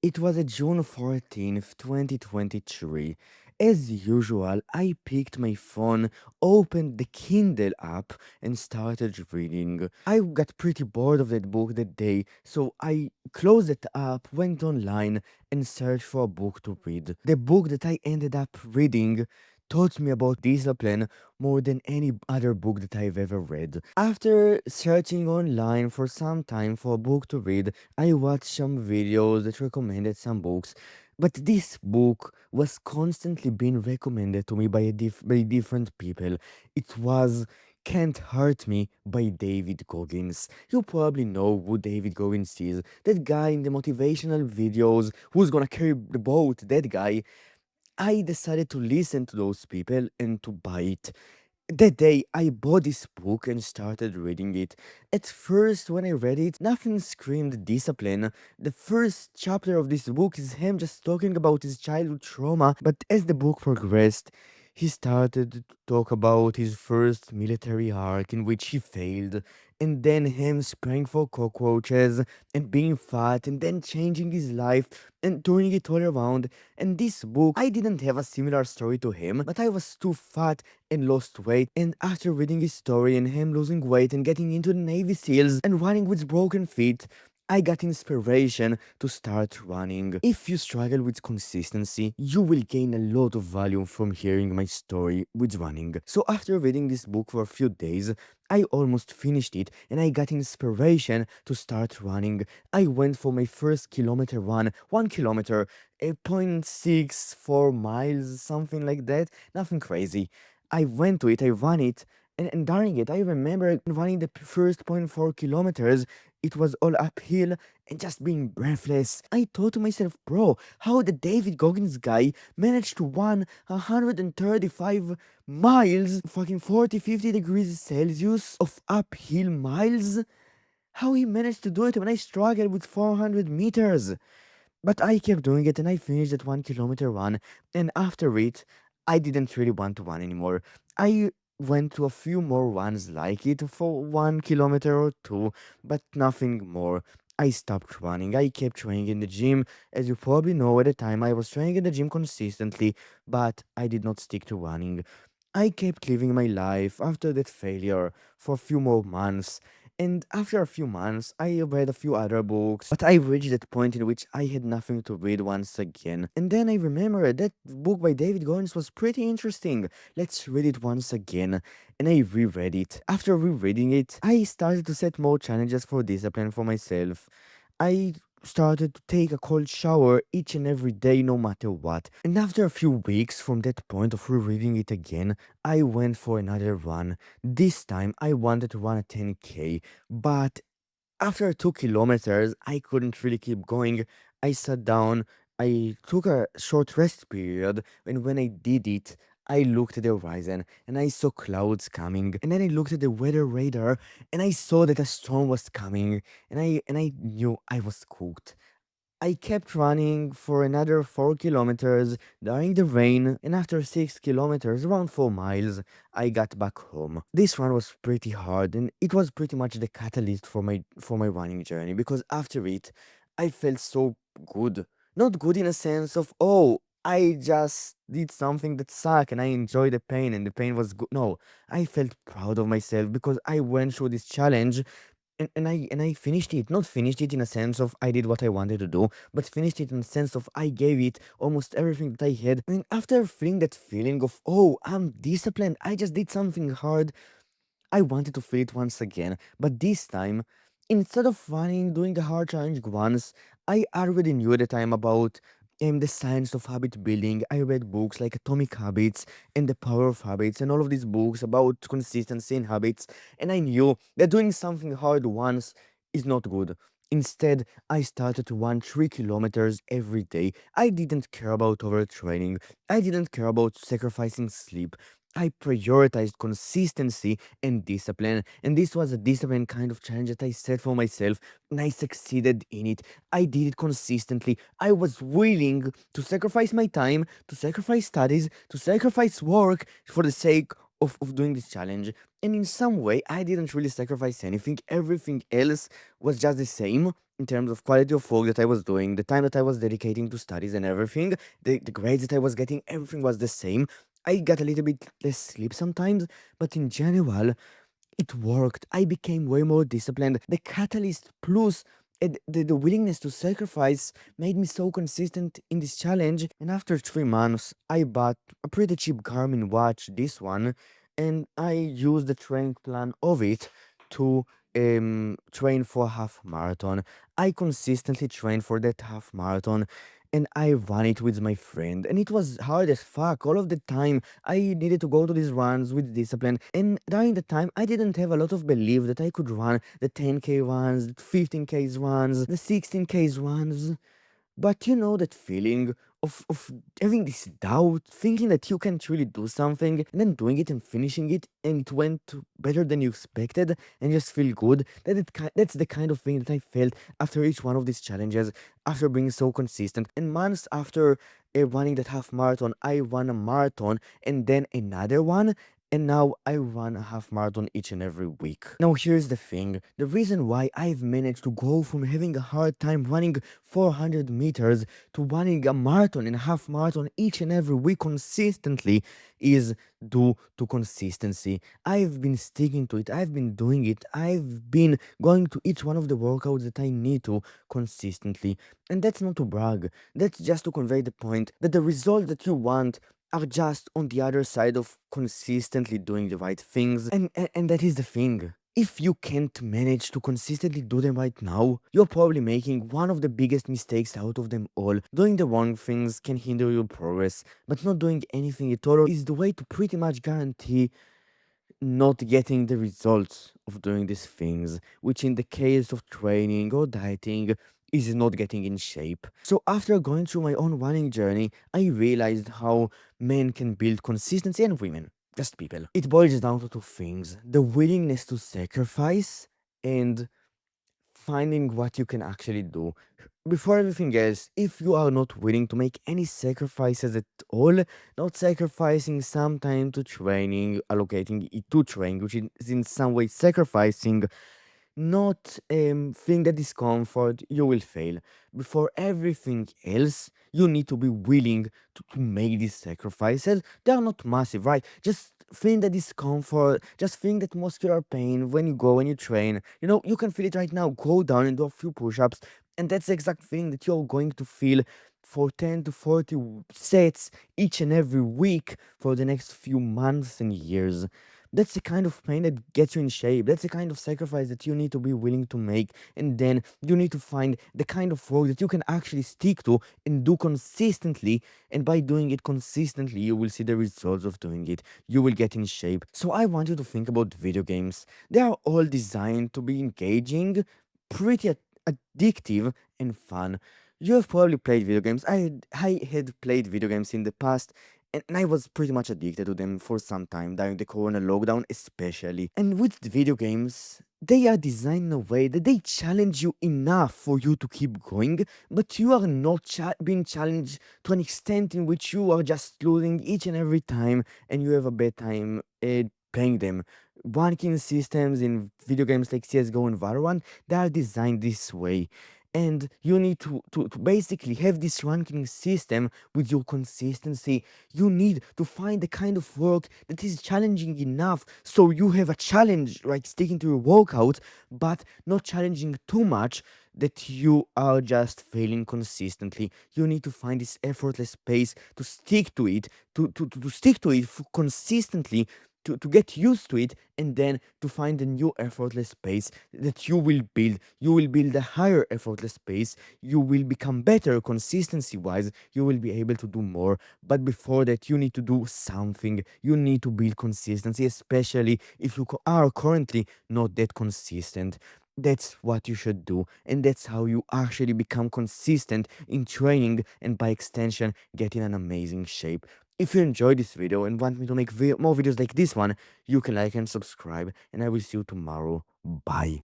It was a June 14th, 2023. As usual, I picked my phone, opened the Kindle app, and started reading. I got pretty bored of that book that day, so I closed it up, went online, and searched for a book to read. The book that I ended up reading taught me about discipline more than any other book that I've ever read. After searching online for some time for a book to read, I watched some videos that recommended some books, but this book was constantly being recommended to me by different people. It was Can't Hurt Me by David Goggins. You probably know who David Goggins is. That guy in the motivational videos, who's gonna carry the boat, that guy. I decided to listen to those people and to buy it. That day, I bought this book and started reading it. At first, when I read it, nothing screamed discipline. The first chapter of this book is him just talking about his childhood trauma, but as the book progressed, he started to talk about his first military arc in which he failed, and then him spraying for cockroaches and being fat, and then changing his life and turning it all around. And this book, I didn't have a similar story to him, but I was too fat and lost weight. And after reading his story and him losing weight and getting into the Navy SEALs and running with broken feet, I got inspiration to start running. If you struggle with consistency, you will gain a lot of value from hearing my story with running. So after reading this book for a few days, I almost finished it and I got inspiration to start running. I went for my first kilometer run, 1 kilometer, 0.64 miles, something like that, nothing crazy. I went to it, I ran it, and during it, I remember running the first point 4 kilometers. It was all uphill and just being breathless. I thought to myself, bro, how the David Goggins guy managed to run 135 miles, fucking 40, 50 degrees Celsius of uphill miles? How he managed to do it when I struggled with 400 meters? But I kept doing it and I finished that 1 kilometer run. And after it, I didn't really want to run anymore. I went to a few more runs like it for 1 kilometer or two, but nothing more. I stopped running. I kept training in the gym. As you probably know, at the time I was training in the gym consistently, but I did not stick to running. I kept living my life after that failure for a few more months. And after a few months, I read a few other books, but I reached that point in which I had nothing to read once again. And then I remembered that book by David Goins was pretty interesting. Let's read it once again. And I reread it. After rereading it, I started to set more challenges for discipline for myself. I started to take a cold shower each and every day, no matter what. And after a few weeks from that point of rereading it again, I went for another run. This time I wanted to run a 10K, but after 2 kilometers, I couldn't really keep going. I sat down, I took a short rest period, and when I did it, I looked at the horizon and I saw clouds coming. And then I looked at the weather radar and I saw that a storm was coming. And I knew I was cooked. I kept running for another 4 kilometers during the rain, and after 6 kilometers, around 4 miles, I got back home. This run was pretty hard, and it was pretty much the catalyst for my running journey because after it, I felt so good. Not good in a sense of, oh, I just did something that sucked and I enjoyed the pain and the pain was good. No, I felt proud of myself because I went through this challenge and I finished it. Not finished it in a sense of I did what I wanted to do, but finished it in a sense of I gave it almost everything that I had. And after feeling that feeling of, oh, I'm disciplined, I just did something hard, I wanted to feel it once again. But this time, instead of running, doing the hard challenge once, I already knew at the time about the science of habit building. I read books like Atomic Habits and The Power of Habits and all of these books about consistency and habits. And I knew that doing something hard once is not good. Instead, I started to run 3 kilometers every day. I didn't care about overtraining. I didn't care about sacrificing sleep. I prioritized consistency and discipline, and this was a discipline kind of challenge that I set for myself, and I succeeded in it. I did it consistently. I was willing to sacrifice my time, to sacrifice studies, to sacrifice work for the sake of doing this challenge. And in some way, I didn't really sacrifice anything. Everything else was just the same in terms of quality of work that I was doing, the time that I was dedicating to studies and everything, the grades that I was getting, everything was the same. I got a little bit less sleep sometimes, but in general, it worked. I became way more disciplined. The catalyst plus the willingness to sacrifice made me so consistent in this challenge. And after 3 months, I bought a pretty cheap Garmin watch, this one, and I used the training plan of it to train for a half marathon. I consistently trained for that half marathon and I ran it with my friend, and it was hard as fuck all of the time. I needed to go to these runs with discipline, and during the time, I didn't have a lot of belief that I could run the 10K runs, the 15K runs, the 16K runs. But you know that feeling of having this doubt, thinking that you can't really do something, and then doing it and finishing it, and it went better than you expected, and just feel good. That's the kind of thing that I felt after each one of these challenges, after being so consistent. And months after running that half marathon, I ran a marathon, and then another one, and now I run a half marathon each and every week. Now here's the thing. The reason why I've managed to go from having a hard time running 400 meters to running a marathon and a half marathon each and every week consistently is due to consistency. I've been sticking to it. I've been doing it. I've been going to each one of the workouts that I need to consistently. And that's not to brag. That's just to convey the point that the result that you want are just on the other side of consistently doing the right things. And that is the thing. If you can't manage to consistently do them right now, you're probably making one of the biggest mistakes out of them all. Doing the wrong things can hinder your progress, but not doing anything at all is the way to pretty much guarantee not getting the results of doing these things, which in the case of training or dieting is not getting in shape. So after going through my own running journey, I realized how men can build consistency and women, just people. It boils down to two things: the willingness to sacrifice and finding what you can actually do. Before everything else, if you are not willing to make any sacrifices at all, not sacrificing some time to training, allocating it to training, which is in some way sacrificing, not think the discomfort, you will fail. Before everything else, you need to be willing to make these sacrifices. They are not massive, right? Just feel the discomfort, just feel that muscular pain when you go and you train. You know, you can feel it right now. Go down and do a few push-ups, and that's the exact thing that you're going to feel for 10 to 40 sets each and every week for the next few months and years. That's the kind of pain that gets you in shape. That's the kind of sacrifice that you need to be willing to make. And then you need to find the kind of work that you can actually stick to and do consistently. And by doing it consistently, you will see the results of doing it. You will get in shape. So I want you to think about video games. They are all designed to be engaging, pretty addictive, and fun. You have probably played video games. I had played video games in the past, and I was pretty much addicted to them for some time during the Corona lockdown, especially. And with the video games, they are designed in a way that they challenge you enough for you to keep going, but you are not being challenged to an extent in which you are just losing each and every time, and you have a bad time playing them. Ranking systems in video games like CSGO and Valorant, they are designed this way. And you need to basically have this ranking system with your consistency. You need to find the kind of work that is challenging enough so you have a challenge, like sticking to your workout, but not challenging too much that you are just failing consistently. You need to find this effortless pace to stick to it, to stick to it consistently, to get used to it, and then to find a new effortless pace that you will build. You will build a higher effortless pace. You will become better consistency wise. You will be able to do more. But before that, you need to do something. You need to build consistency, especially if you are currently not that consistent. That's what you should do, and that's how you actually become consistent in training and by extension get in an amazing shape. If you enjoyed this video and want me to make more videos like this one, you can like and subscribe, and I will see you tomorrow. Bye.